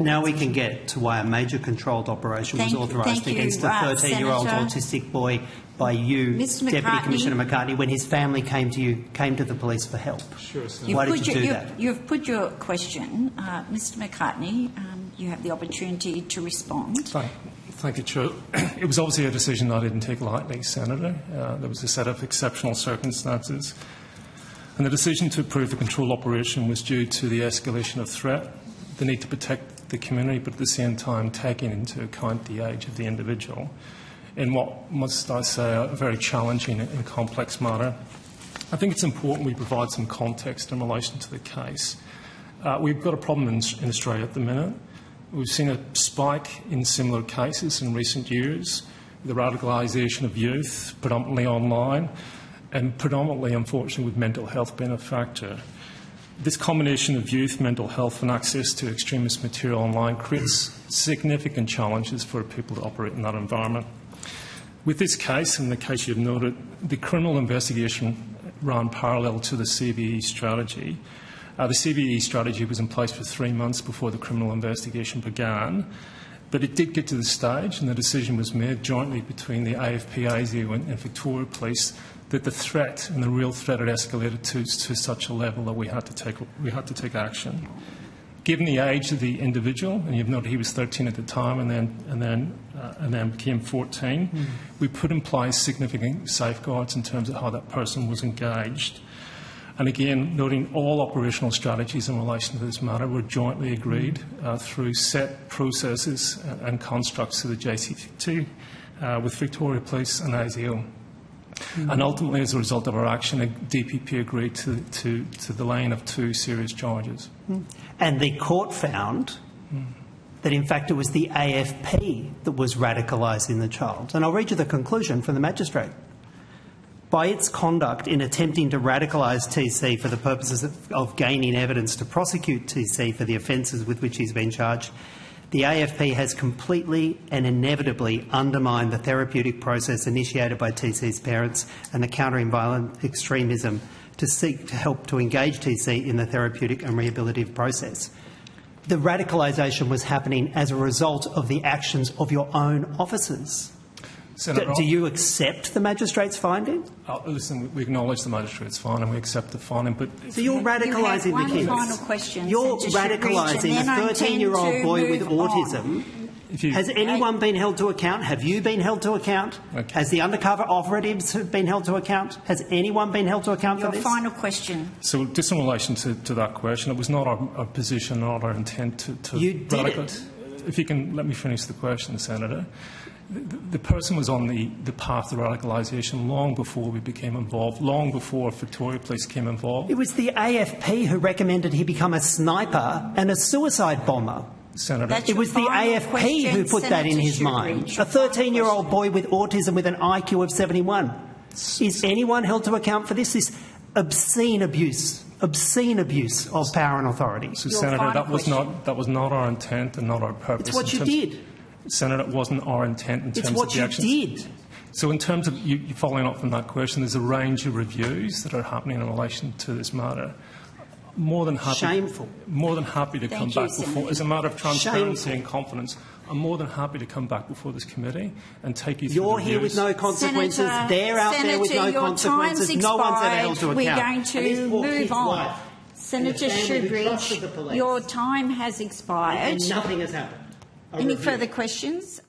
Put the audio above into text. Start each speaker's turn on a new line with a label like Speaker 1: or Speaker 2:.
Speaker 1: Now we can get to why a major controlled operation was authorised against a 13-year-old autistic boy by you, Deputy Commissioner McCartney, when his family came to the police for help.
Speaker 2: Sure,
Speaker 1: why did you do that?
Speaker 3: You've put your question. Mr McCartney, you have the opportunity to respond.
Speaker 2: Thank you, Chair. It was obviously a decision I didn't take lightly, Senator. There was a set of exceptional circumstances. And the decision to approve the control operation was due to the escalation of threat, the need to protect the community, but at the same time taking into account the age of the individual in what, must I say, a very challenging and complex matter. I think it's important we provide some context in relation to the case. We've got a problem in Australia at the minute. We've seen a spike in similar cases in recent years, the radicalisation of youth, predominantly online, and predominantly, unfortunately, with mental health being a factor. This combination of youth, mental health and access to extremist material online creates significant challenges for people to operate in that environment. With this case, and the case you've noted, the criminal investigation ran parallel to the CVE strategy. The CVE strategy was in place for 3 months before the criminal investigation began, but it did get to the stage and the decision was made jointly between the AFP, ASIO and Victoria Police that the threat and the real threat had escalated to such a level that we had to take action. Given the age of the individual, and you've noted he was 13 at the time and then became 14, we put in place significant safeguards in terms of how that person was engaged. And again, noting all operational strategies in relation to this matter were jointly agreed through set processes and constructs to the JCT with Victoria Police and ASIO. And ultimately, as a result of our action, the DPP agreed to the laying of 2 serious charges.
Speaker 1: And the court found that, in fact, it was the AFP that was radicalising the child. And I'll read you the conclusion from the magistrate. By its conduct in attempting to radicalise TC for the purposes of gaining evidence to prosecute TC for the offences with which he's been charged, the AFP has completely and inevitably undermined the therapeutic process initiated by TC's parents and the Countering Violent Extremism to seek to help to engage TC in the therapeutic and rehabilitative process. The radicalisation was happening as a result of the actions of your own officers. Do you accept the magistrate's finding?
Speaker 2: Listen, we acknowledge the magistrate's finding, we accept the finding, but...
Speaker 1: So you're radicalising the kids.
Speaker 3: One final question.
Speaker 1: You're radicalising a 13-year-old boy with autism. Has anyone been held to account? Have you been held to account?
Speaker 2: Okay.
Speaker 1: Has the undercover operatives been held to account? Has anyone been held to account for this?
Speaker 3: Your final question.
Speaker 2: So just in relation to that question, it was not our position, not our intent to
Speaker 1: You did it.
Speaker 2: If you can let me finish the question, Senator. The person was on the path to radicalisation long before we became involved, long before Victoria Police came involved.
Speaker 1: It was the AFP who recommended he become a sniper and a suicide bomber.
Speaker 2: Senator.
Speaker 1: It was the AFP who put that in his mind. A 13-year-old boy with autism with an IQ of 71. Is anyone held to account for this? This obscene abuse of power and authority.
Speaker 2: So, Senator, that was not our intent and not our purpose.
Speaker 1: It's what you did.
Speaker 2: Senator, it wasn't our intent in terms of the actions.
Speaker 1: It's what you did.
Speaker 2: So in terms of you following up from that question, there's a range of reviews that are happening in relation to this matter. More than happy,
Speaker 1: Shameful.
Speaker 2: More than happy to come back before, as a matter of transparency
Speaker 1: Shameful.
Speaker 2: and confidence, I'm more than happy to come back before this committee and take you through
Speaker 1: You're
Speaker 2: the
Speaker 1: here with no consequences. They're out there with no consequences. No one's ever held to account.
Speaker 3: We're going to move on. Senator Shoebridge, your time has expired.
Speaker 1: And nothing has happened.
Speaker 3: Any further questions?